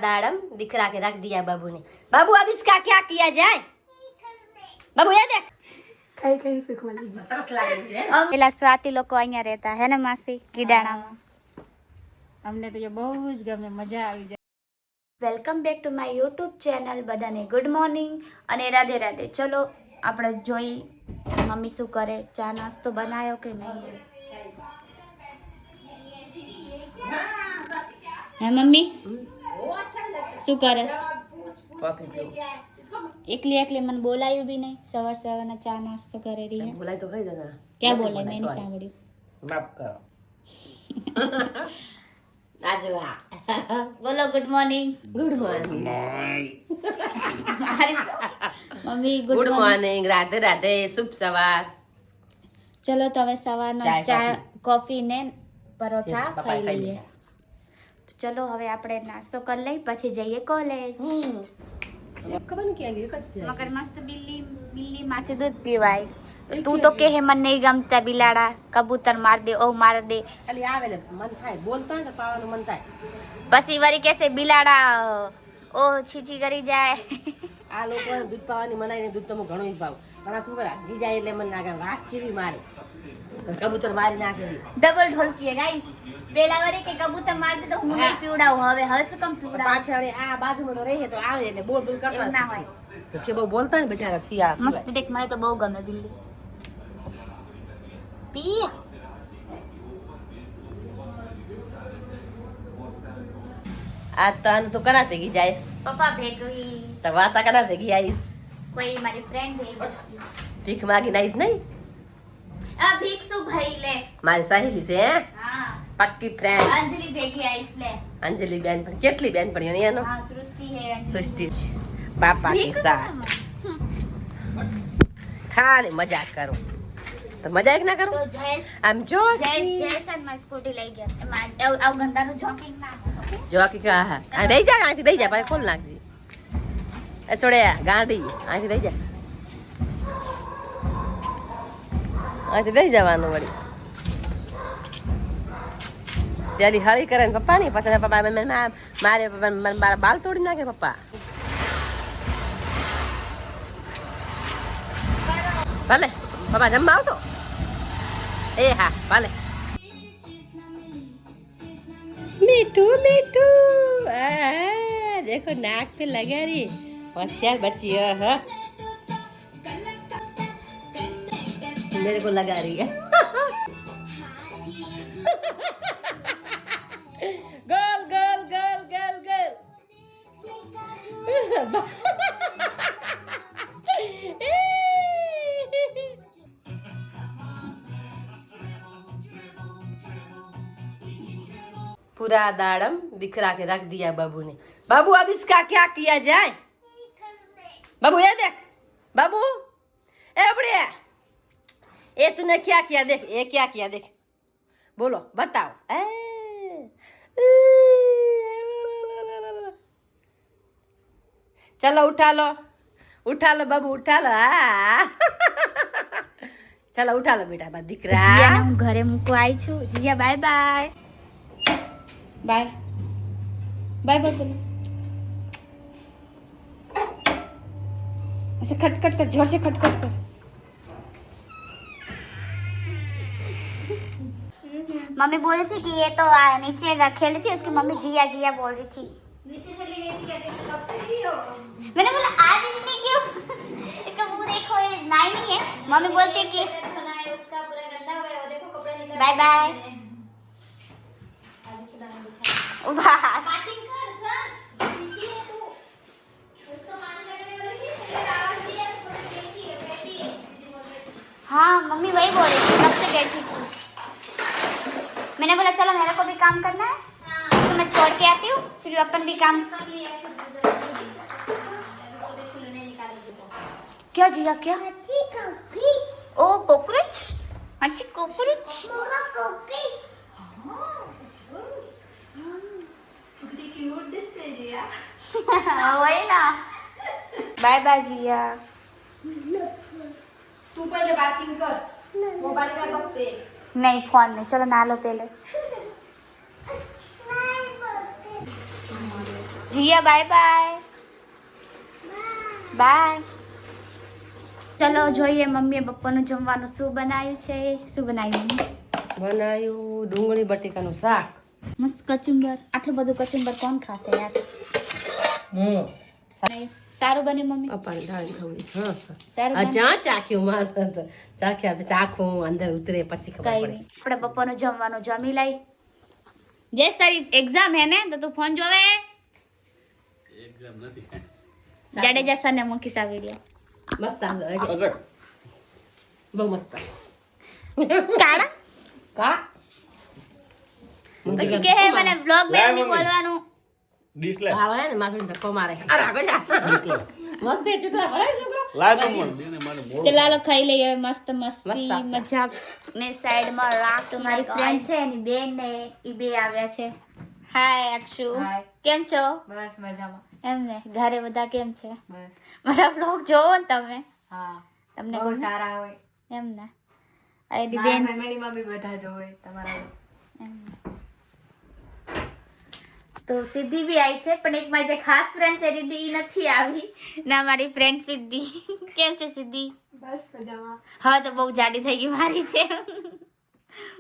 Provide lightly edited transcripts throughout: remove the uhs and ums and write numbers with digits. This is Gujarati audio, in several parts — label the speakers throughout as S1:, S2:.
S1: दाड़म दिखरा के रख दिया बाबू ने। बाबू अब इसका क्या किया जाए? बाबू ये देख
S2: કઈ કઈ શીખવા લાગી
S1: સરસ લાગે છે।
S3: પેલા સ્વાતિ લોકો અહીંયા રહેતા હે ને માસી ગીડાણામાં।
S2: અમને તો એ બહુ જ ગમે, મજા આવી જાય।
S3: Welcome back to my YouTube channel. બધાને ગુડ મોર્નિંગ અને રાધે રાધે। ચલો આપણે જોઈ મમ્મી શું કરે, ચા નાસ્તો બનાવ્યો કે નહીં। હે મમ્મી શું કરસ? એકલી એકલી મને બોલાયું બી નહીં। સવાર સવારના ચા નાસ્તો કરે રહી है।
S1: बुलाई तो कही देना।
S3: क्या बोले? मैंने સાંભળ્યું।
S1: माफ करो। आजवा
S3: બોલો good morning.
S1: Good morning.
S3: Mummy
S1: good morning. Radhe Radhe, शुभ सवार।
S3: ચલો તો હવે સવારનો
S1: ચાય,
S3: ચા
S1: કોફી.
S3: કોફી ને પરોઠા
S1: પપ્પાએ
S3: ખાઈ
S1: ખાઈ
S3: લઈએ। તો ચલો હવે આપણે નાસ્તો કરી લઈ, પછી જઈએ કોલેજ।
S1: खबर नहीं क्या कद से
S3: મગર મસ્ત બિલ્લી માસે દૂધ પીવાય। તું તો કે હે મને નહીં ગમતા બિલાડા, કબૂતર માર દે ઓ માર દે।
S1: खाली आवेले मन थाय बोलता है तो पावन मन थाय।
S3: પછી વળી કહેશે બિલાડા ઓ છીછી કરી જાય।
S1: આ લોકો દૂધ પાવાની મનાઈને દૂધ તો હું ઘણું જ પાવ, પણ આ શું કરે ઘી જાય એટલે મને નાખે વાસ કેવી મારે, કબૂતર મારી નાખે।
S3: ડબલ ઢોલકી ગાઈસ। પેલા વળી કે કબૂતર માર દે તો હું નહીં પીવડાવું, હવે શું કમ પીવડાવું?
S1: પાછળ આ બાજુમાં તો રહે તો આવે એટલે બોલ બોલ કરતા
S3: એવું ના હોય।
S1: તો કે બહુ બોલતા ને બચારા સિયા
S3: મસ્ત દેખ, મને તો બહુ ગમે બિલ્લી। પી
S1: આ તન તો કના ભેગી જાઈશ?
S3: પપ્પા ભેગી,
S1: તો વાતા કના ભેગી આવીશ?
S3: કોઈ મારી ફ્રેન્ડ ભેગી।
S1: ભીખ માગીને આવીશ નહીં?
S3: આ ભીક્ષુ ભાઈ લે।
S1: મારી સહેલી છે હે?
S3: હા
S1: પક્કી ફ્રેન્ડ
S3: અંજલિ ભેગી આઈસ લે।
S1: અંજલિ બેન પણ કેટલી બેન પણ એનો
S3: હા સૃષ્ટિ હે અંજલિ।
S1: સૃષ્ટિ છે બાપા કી સાથ ખાલી મજાક કરો તો મજાક ના કરો
S3: તો જયેશ
S1: આમ જો
S3: જયેશ માં સ્કૂટી લઈ ગયા। એમાં આવ ગંદાનું જોકિંગ ના ઓકે।
S1: જો કે કા આ બેહી જા, આથી બેહી જા, ભાઈ ખોલ નાખજી। એ છોડે ગાંડી, આથી બેહી જા, આથી બેહી જવાનું વળી। ત્યાંથી હળી કરે ને પપ્પા ની પછી પપ્પા મારે મારા બાલ તોડી નાખે પપ્પા। ભલે પપ્પા જમવા આવશો? એ હા ભલે। मीठू मीठू देखो नाक पे लगा रही, होशियार बच्ची है। हाँ? मेरे को लगा रही है। गोल गोल गोल गोल गोल। पूरा दाड़म बिखरा के रख दिया बाबू ने। बाबू अब इसका क्या किया जाए? बाबू ये देख, बाबू ए बढ़िया, ये तूने क्या किया देख, ये क्या किया देख, बोलो बताओ। चलो उठा लो बाबू उठा लो। चलो उठा लो बेटा बा दिखरा।
S3: જીયાને હું ઘરે મૂકવા આવી છું। જીયા bye bye bye bye bye बोलो। ऐसे खटखट कर, जोर से खटखट कर। मम्मी बोल रही थी कि ये तो नीचे रखेली थी, उसकी मम्मी जिया जिया बोल रही थी। नीचे चली गई थी, कब से गई हो? मैंने बोला आज इतनी क्यों? इसका मुंह देखो, ये नाई नहीं है। मम्मी बोलती है कि उसका पूरा गंदा हो गया, देखो कपड़ा निकाल। Bye bye. वाह हाँ मम्मी वही बोल रही थी, कब से बैठी थी। मैंने बोला चलो मेरे को भी काम करना है, तो मैं छोड़ के आती हूँ, फिर अपन भी काम कर लिया। क्या जिया क्या? ओ कॉकरोच, अच्छी कॉकरोच। वही ना। बाय बाय जिया।
S2: तू पहले बाथिंग कर, मोबाइल का बघते।
S3: नहीं फोन नहीं, चलो ना लो पहले। Jiya bye bye by. ચલો જોઈએ મમ્મીએ બપોરનું જમવાનું શું બનાવ્યું છે. શું બનાવ્યું
S1: બનાવ્યું ડુંગળી બટેકાનું શાક.
S3: મસ્ત કચુંબર. આટલું બધું કચુંબર કોણ ખાશે યાર. સારું બન્યું મમ્મી.
S1: અપાની દાળ થોડી. હા
S3: સારું
S1: હા.
S3: બન્યું?
S1: જ્યાં ચાખ્યું મારે તો ચાખ્યા પછી ચાખું અંદર ઉતરે પછી ખબર
S3: કઈ
S1: પડે.
S3: નહીં. આપણે બપોરનું જમવાનું જમી લઈ. જયેશ તારી એક્ઝામ હે ને તો તું ફોન જોવે. જાડેજા સર ને મૂકીશ આ વિડીયો.
S1: મસ્ત બહુ મસ્ત.
S3: કાળા
S1: કા
S3: પછી કે હે મને બ્લોગ માં નહીં બોલવાનું.
S1: કાળો હે ને માખડી ધક્કો મારે. અરે આગળ જા. મસ્ત એ ચૂટલા ભરાય છોકરો.
S3: ચલો હાલો ખાઈ લઈએ હવે મસ્ત મસ્તી
S1: મસ્ત આપશે.
S3: મજાક ને સાઈડ માં રાખ. તો મારી ફ્રેન્ડ છે એની બેન ને ઈ બે આવ્યા છે. હાય અક્ષુ. કેમ છો?
S2: બસ મજામાં.
S3: એમ ને ઘરે બધા કેમ છે?
S2: બસ.
S3: મારા બ્લોગ જોવો ને તમે?
S2: હા.
S3: તમને
S2: બહુ
S3: ગમે?
S2: સારા હોય.
S3: એમ ને એની
S2: મારા
S3: બેન
S2: ફેમિલીમાં બી બધા જોવે તમારા.
S3: એમ ને. તો સિદ્ધિ બી આવી છે પણ એક મારી જે ખાસ ફ્રેન્ડ છે રીધિ ઈ નથી આવી ના મારી ફ્રેન્ડ સિદ્ધિ. કેમ છે સિદ્ધિ?
S2: બસ મજામાં.
S3: હવે તો બહુ જાડી થઈ ગઈ મારી છે.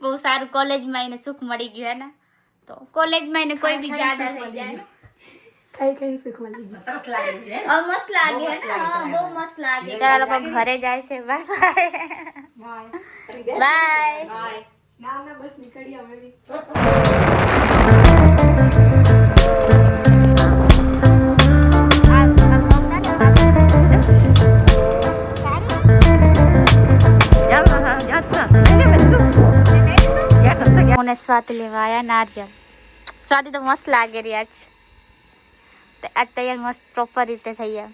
S3: બહુ સારું કોલેજમાં એને સુખ મળી ગયું હે ને તો કોલેજમાં એને કોઈ બી જાડા થઈ જાય.
S2: કઈ સુખ મળી ગયું.
S1: સરસ લાગે છે.
S3: મસ્ત લાગે હે ને. હા બહુ મસ્ત લાગે. ચાલો લોકો ઘરે જાય છે. By bye by.
S2: ના બસ નીકળી અમે બી.
S3: મને સ્વાદ લેવા આયા નારિયેળ. સ્વાદ તો મસ્ત લાગે રહ્યા છે. આ તૈયાર મસ્ત પ્રોપર રીતે થઈ ગયા.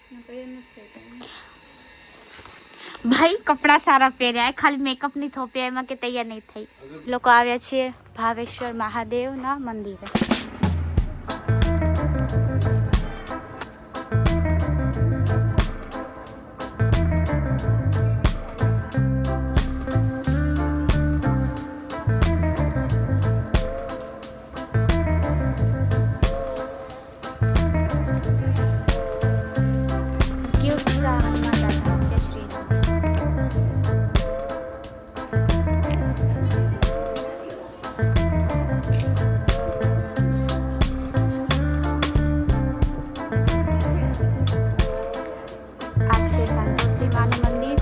S3: ભાઈ કપડા સારા પહેર્યા ખાલી મેકઅપ ની થોપી એમાં કે તૈયાર નહીં થઈ. લોકો આવ્યા છીએ ભાવેશ્વર મહાદેવના મંદિરે. ક્યુટ સા હનુમાન દાદા. જય શ્રી રામ. આ છે સંતોષી માનું મંદિર.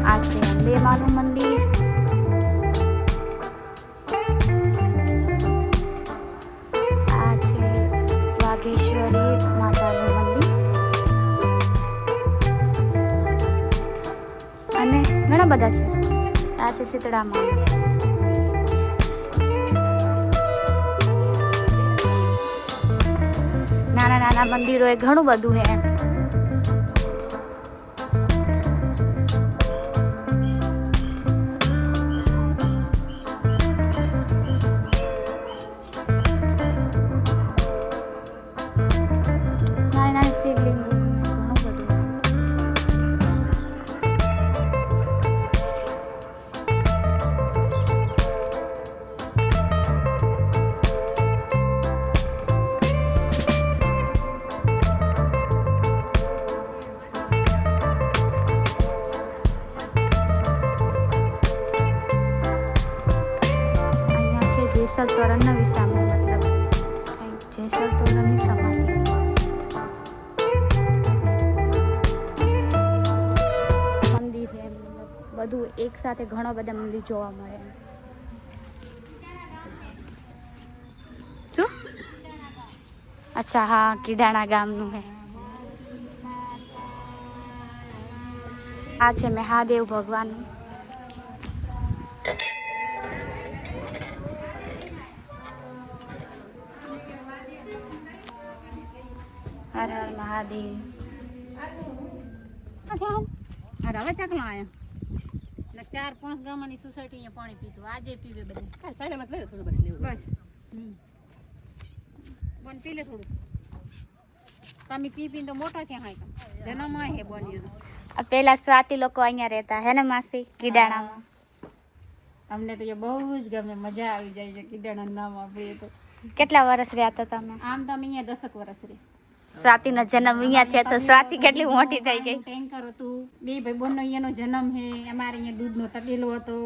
S3: આ છે અંબે માનું મંદિર. આ છે વાઘેશ્વરી માતાનું મંદિર અને ઘણા બધા છે. આ છે શીતળા માં. નાના નાના મંદિરો એ ઘણું બધું હે. નાની નાની શિવલિંગો ઘણું બધું હે. અહીંયા છે જેસલ તોરણના વિસામો મતલબ જેસલ તોરણની સમાધિ. મંદિર છે બધું એક સાથે ઘણો બધા મંદિર જોવા મળે. શું? અચ્છા હા કીડાણા ગામનું હે. આ છે મહાદેવ ભગવાનનું. હર હર મહાદેવ.
S2: હવે ચકલા આયા. 4-5 ગામની સોસાયટી અહીંયા પાણી પીતું. આજે પીવે બધા.
S1: સાઈડ માં લઈ થોડું બસ લેવું.
S2: બસ. બોન પી લે થોડું. તમે પી પીને તો મોટા ક્યાં હાય જન્મ હે બોન.
S3: પેલા સ્વાતિ લોકો અહીંયા રહેતા હે ને માસી કીડાણામાં.
S2: અમને તો એ બહુ જ ગમે, મજા આવી જાય છે કીડાણા નામ આપીએ તો.
S3: કેટલા વર્ષ રહ્યા હતા તમે?
S2: આમ તો અમે અહીંયા 10 વર્ષ રહે.
S3: સ્વાતિનો જન્મ અહીંયા થયો તો સ્વાતિ કેટલી મોટી થઈ ગઈ.
S2: ટેન્કર હતું, બે ભાઈ બોનનો અહીંયાનો જન્મ છે. અમારે અહીંયા દૂધનો તપેલો હતો,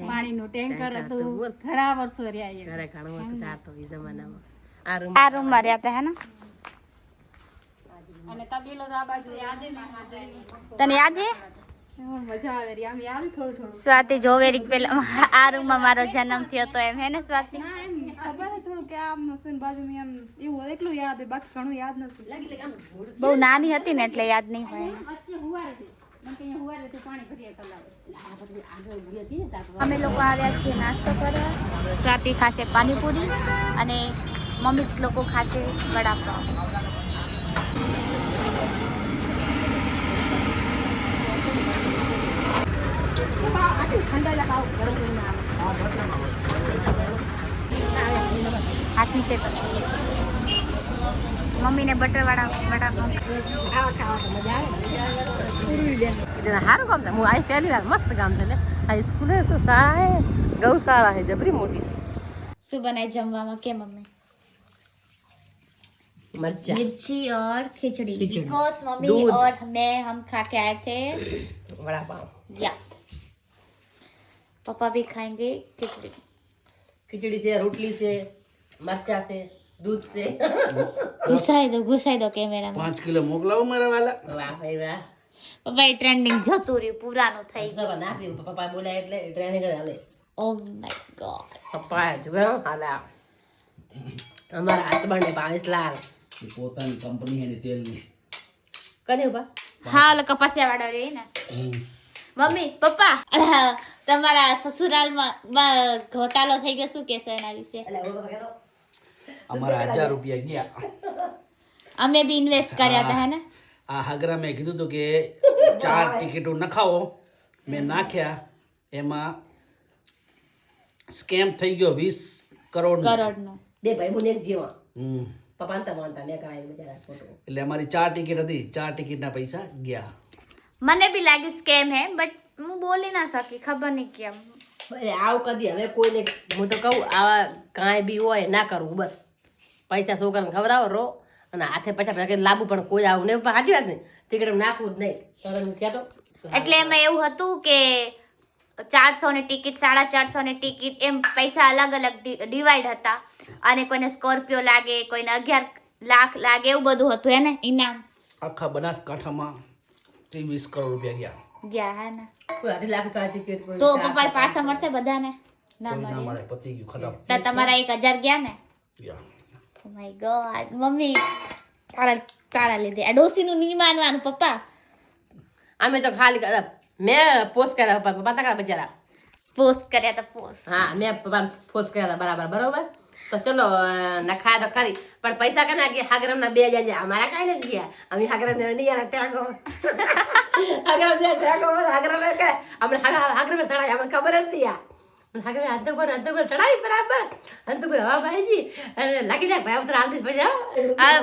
S2: પાણીનું ટેન્કર હતું, ઘણા વર્ષો રહ્યા અહીંયા.
S1: ઘરે ઘણું હતું તાર તો એ જમાનામાં.
S3: આ રૂમમાં રહ્યા હતા હે ને?
S2: અને તપેલો તો આ બાજુ યાદ ને
S3: તને યાદ છે?
S2: મજા આવે રી આમ યાદ થોડું થોડું.
S3: સ્વાતિ જોવેરી પેલા આ રૂમમાં મારો જન્મ થયો તો એમ હે ને સ્વાતિ?
S2: ના એમ ખબર છે થોડું કે આમ મશીન બાજુ એમ એવું એટલું યાદ છે, બાકી ઘણું યાદ નથી.
S3: બહુ નાની હતી ને એટલે યાદ નહીં હોય. અમે લોકો આવ્યા છીએ નાસ્તો કરવા. સ્વાતિ ખાશે પાણીપુરી અને મમ્મી લોકો ખાશે વડાપાવ. હાથ નીચે તો મમ્મીને બટર વાળા વડાપાવ.
S1: સારું કામ છે. હું આ પહેલી વાર મસ્ત કામ છે ને. આ સ્કૂલે શું શાળા ગૌશાળા છે જબરી મોટી.
S3: શું बनाए जमवा के मम्मी?
S1: मरचा
S3: मिर्ची और खिचड़ी.
S1: खिचड़ी.
S3: बिकॉज मम्मी
S1: दूध.
S3: और मैं हम खा के आए थे.
S1: वड़ा पाव.
S3: या पापा भी खाएंगे खिचड़ी.
S1: खिचड़ी से, रोटली से, मरचा से, दूध से.
S3: घुसाई दो कैमरा में.
S4: 5 કિલો મોકલાવો મારા વાલા.
S1: વાહ ભાઈ વાહ.
S3: પપ્પા એ ટ્રેન્ડિંગ જતું રહ્યું, પુરાનું થઈ ગયું.
S1: સબ નાખી પપ્પા બોલ્યા એટલે ટ્રેનિંગ જ હાલે.
S3: Oh my God.
S1: પપ્પા જો હાલા અમારા હસબન્ડ ને ભાવેશલાલ
S4: એ પોતાની કંપની એની તેલની.
S1: કને ઉભા
S3: હા ઓલો કપાસિયા વાળો રે ને. મમ્મી પપ્પા તમારા સસુરાલમાં ઘોટાલો થઈ ગયો, શું કહેશો એના વિશે?
S1: એટલે ઓલો કહેતો
S4: અમારા 1000 રૂપિયા ગયા.
S3: અમે બી ઇન્વેસ્ટ કર્યા હતા હે ને.
S4: આ હાગરા મેં કીધું હતું કે 4 ટિકિટો નખાવો. મેં નાખ્યા, એમાં સ્કેમ થઈ ગયો 20 કરોડ.
S3: કરોડનો.
S1: બે ભાઈ બોને એક જેવા
S4: હમ.
S1: પપ્પા ને માનતા ને કરાય બજારા ફોટો.
S4: એટલે અમારી 4 ટિકિટ હતી, 4 ટિકિટના પૈસા ગયા.
S3: મને બી લાગ્યું સ્કેમ હે, બટ હું બોલી ના સકી, ખબર નહીં કેમ.
S1: આવું કદી હવે કોઈને હું તો કહું આવા કાંઈ બી હોય ના કરવું બસ. પૈસા છોકરાને ખવડાવો રો અને હાથે પૈસા લાવવું, પણ કોઈ આવું નહીં. સાચી વાત નહીં, ટિકિટ નાખવું જ નહીં. તો હું કહેતો
S3: એટલે એમાં એવું હતું કે 400 ની ટિકિટ, 450 ની ટિકિટ, એમ પૈસા અલગ અલગ ડિવાઈડ હતા. અને કોઈને સ્કોર્પિયો લાગે, કોઈને 11 લાખ લાગે, એવું બધું હતું એને ઇનામ.
S4: આખા બનાસકાંઠામાં 20 કરોડ રૂપિયા
S3: ગયા હે ને.
S1: કોઈ 2.5 લાખ ટિકિટ કોઈ
S3: તો પપ્પા પાછા મળશે બધાને? ના
S4: કોઈ ના
S3: મળે.
S4: મળે, પતી ગયું, ખતમ.
S3: તો તમારા 1000 ગયા ને?
S4: ગયા.
S3: Oh my God. મમ્મી તારા લીધે આ ડોસીનું નહીં માનવાનું પપ્પા.
S1: અમે તો ખાલી મેં પોસ્ટ કર્યા પપ્પા તાકા બચારા.
S3: પોસ્ટ કર્યા તો પોસ્ટ.
S1: હા મેં પપ્પા પોસ્ટ કર્યા હતા બરાબર બરોબર. તો ચલો નખાયા તો ખરી, પણ પૈસા કના ગયા હાગરમના 2000 ગયા. અમારા કાંઈ નથી ગયા. અમે હાગરમને નહીં યાર ટેકો હાગરમ જે ટેકો હાગરમે કરે અમને હાગરમે સડાય અમને ખબર જ નથી યાર. હાગરમે અંત પર સડાય બરાબર. અંત પર હા ભાઈજી અરે લાગી જાય ભાઈ ઉતર હાલતી પૈસા.
S3: હા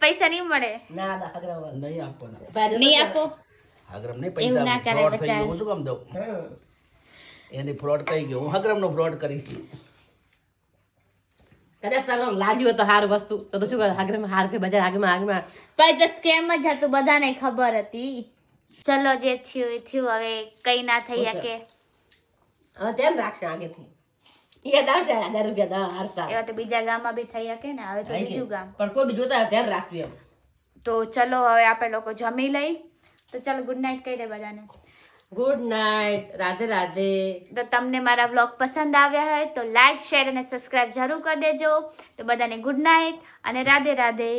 S3: પૈસા નહીં મળે.
S1: ના ના હાગરમ
S4: નહીં આપવાના.
S3: નહીં આપો.
S4: હાગરમ નહીં,
S3: એવું
S4: પૈસા
S3: ના કરે
S4: ફ્રોડ થઈ
S3: બચારા.
S4: ગયો. હું શું કામ દઉં? એની ફ્રોડ થઈ ગયો, હું હાગરમનો ફ્રોડ કરીશ.
S1: કદાચ તને લાગ્યું તો સારું વસ્તુ તો શું કરે હાગરમે હાર કે બજાર આગમાં
S3: પણ તો સ્કેમ જ હતું, બધાને ખબર હતી. ચલો જે થયું એ થયું, હવે કઈ ના થઈ શકે.
S1: હવે ધ્યાન રાખશે આગેથી. એ 10,000 રૂપિયા હારસા
S3: એવા તો બીજા ગામમાં બી થઈ શકે ને. હવે તો બીજું ગામ.
S1: પણ કોઈ બી જોતા ધ્યાન રાખજો એમ.
S3: તો ચલો હવે આપણે લોકો જમી લઈ. તો ચલો ગુડ નાઇટ કહી દે બધાને.
S1: Good night, Radhe Radhe.
S3: તો તમને મારા વ્લોગ પસંદ આવ્યા હોય તો લાઈક, શેર અને સબસ્ક્રાઇબ જરૂર કરી દેજો. તો બધાને ગુડ નાઇટ અને રાધે રાધે.